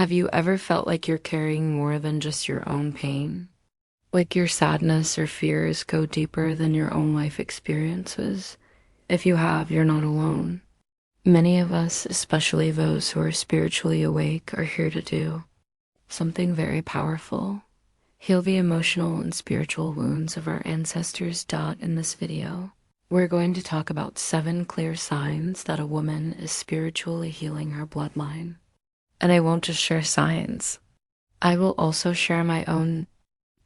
Have you ever felt like you're carrying more than just your own pain? Like your sadness or fears go deeper than your own life experiences? If you have, you're not alone. Many of us, especially those who are spiritually awake, are here to do something very powerful. Heal the emotional and spiritual wounds of our ancestors. In this video, we're going to talk about 7 clear signs that a woman is spiritually healing her bloodline. And I won't just share signs. I will also share my own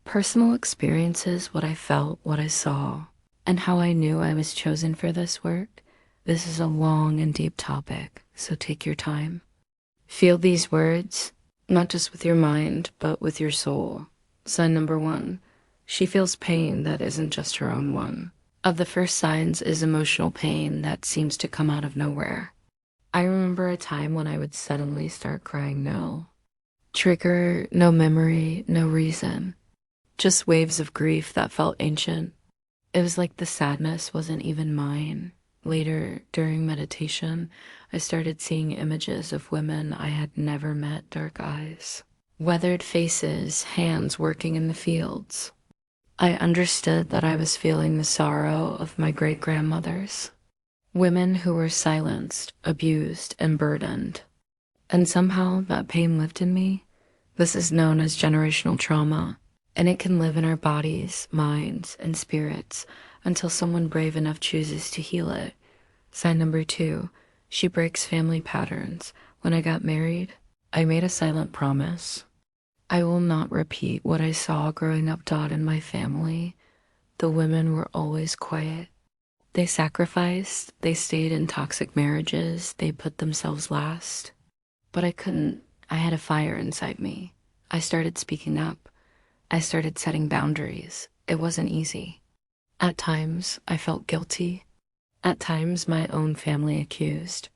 personal experiences, what I felt, what I saw, and how I knew I was chosen for this work. This is a long and deep topic, so take your time. Feel these words, not just with your mind, but with your soul. Sign number 1, she feels pain that isn't just her own one. Of the first signs is emotional pain that seems to come out of nowhere. I remember a time when I would suddenly start crying. No trigger, no memory, no reason. Just waves of grief that felt ancient. It was like the sadness wasn't even mine. Later, during meditation, I started seeing images of women I had never met, dark eyes, weathered faces, hands working in the fields. I understood that I was feeling the sorrow of my great-grandmothers. Women who were silenced, abused, and burdened. And somehow that pain lived in me. This is known as generational trauma, and it can live in our bodies, minds, and spirits until someone brave enough chooses to heal it. Sign number 2, she breaks family patterns. When I got married, I made a silent promise. I will not repeat what I saw growing up. In my family, the women were always quiet. They sacrificed, they stayed in toxic marriages, they put themselves last. But I couldn't. I had a fire inside me. I started speaking up. I started setting boundaries. It wasn't easy. At times, I felt guilty. At times, my own family accused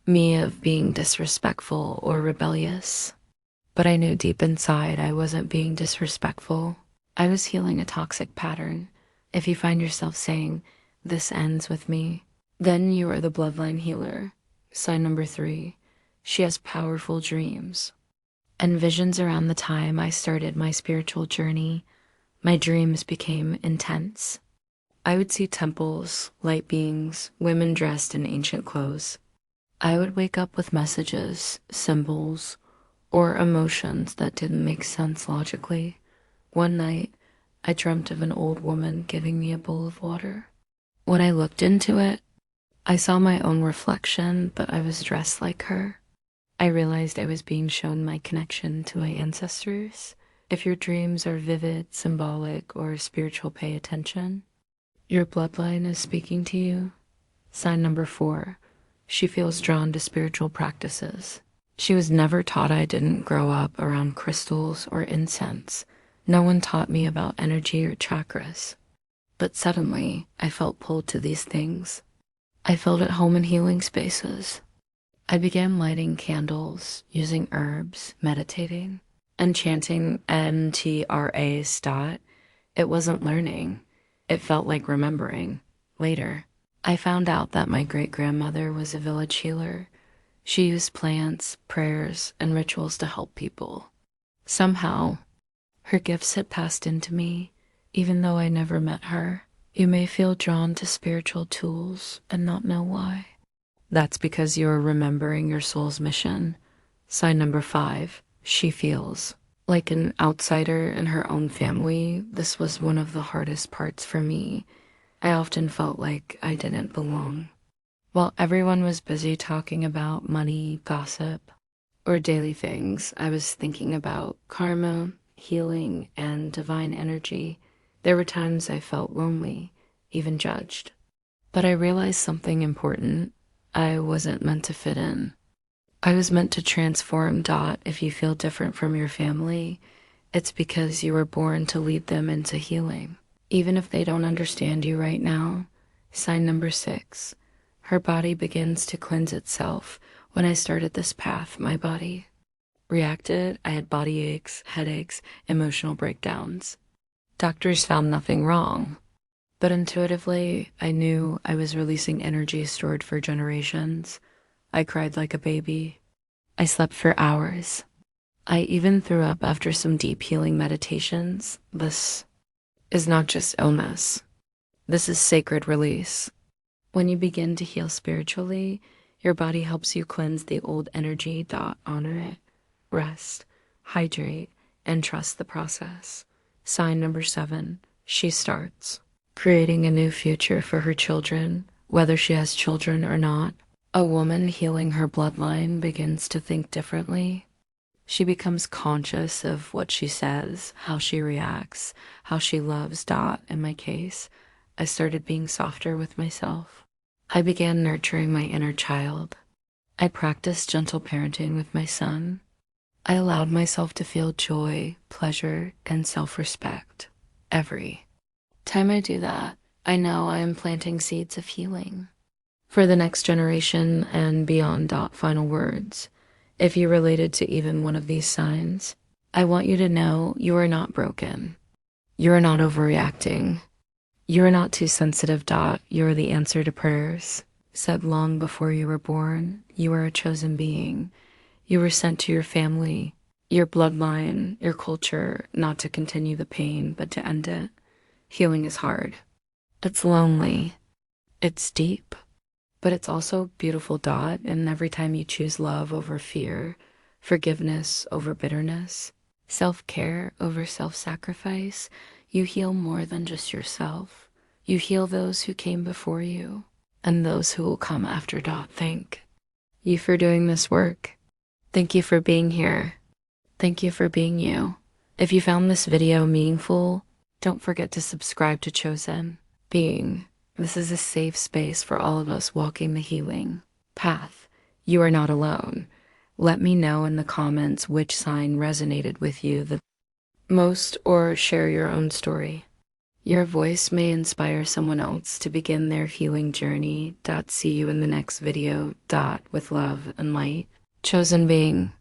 me of being disrespectful or rebellious. But I knew deep inside I wasn't being disrespectful. I was healing a toxic pattern. If you find yourself saying, "This ends with me," then you are the bloodline healer. Sign number 3, she has powerful dreams and visions. Around the time I started my spiritual journey, my dreams became intense. I would see temples, light beings, women dressed in ancient clothes. I would wake up with messages, symbols, or emotions that didn't make sense logically. One night, I dreamt of an old woman giving me a bowl of water. When I looked into it, I saw my own reflection, but I was dressed like her. I realized I was being shown my connection to my ancestors. If your dreams are vivid, symbolic, or spiritual, pay attention. Your bloodline is speaking to you. Sign number 4, she feels drawn to spiritual practices. She was never taught. I didn't grow up around crystals or incense. No one taught me about energy or chakras. But suddenly, I felt pulled to these things. I felt at home in healing spaces. I began lighting candles, using herbs, meditating, and chanting MTRAs. It wasn't learning. It felt like remembering. Later, I found out that my great-grandmother was a village healer. She used plants, prayers, and rituals to help people. Somehow, her gifts had passed into me, even though I never met her. You may feel drawn to spiritual tools and not know why. That's because you're remembering your soul's mission. Sign number 5, she feels like an outsider in her own family. This was one of the hardest parts for me. I often felt like I didn't belong. While everyone was busy talking about money, gossip, or daily things, I was thinking about karma, healing, and divine energy. There were times I felt lonely, even judged. But I realized something important. I wasn't meant to fit in. I was meant to transform. If you feel different from your family, it's because you were born to lead them into healing. Even if they don't understand you right now. Sign number 6, her body begins to cleanse itself. When I started this path, my body reacted. I had body aches, headaches, emotional breakdowns. Doctors found nothing wrong, but intuitively, I knew I was releasing energy stored for generations. I cried like a baby. I slept for hours. I even threw up after some deep healing meditations. This is not just illness. This is sacred release. When you begin to heal spiritually, your body helps you cleanse the old energy. Honor it, rest, hydrate, and trust the process. Sign number 7, she starts creating a new future for her children, whether she has children or not. A woman healing her bloodline begins to think differently. She becomes conscious of what she says, how she reacts, how she loves. In my case, I started being softer with myself. I began nurturing my inner child. I practiced gentle parenting with my son. I allowed myself to feel joy, pleasure, and self-respect every time I do that. I know I am planting seeds of healing for the next generation and beyond. Final words. If you related to even one of these signs, I want you to know you are not broken. You are not overreacting. You are not too sensitive. You are the answer to prayers said long before you were born. You are a chosen being. You were sent to your family, your bloodline, your culture, not to continue the pain, but to end it. Healing is hard. It's lonely. It's deep. But it's also beautiful. And every time you choose love over fear, forgiveness over bitterness, self-care over self-sacrifice, you heal more than just yourself. You heal those who came before you and those who will come after. Thank you for doing this work. Thank you for being here. Thank you for being you. If you found this video meaningful, don't forget to subscribe to Chosen Being. This is a safe space for all of us walking the healing path. You are not alone. Let me know in the comments which sign resonated with you the most, or share your own story. Your voice may inspire someone else to begin their healing journey. See you in the next video. With love and light. Chosen Being.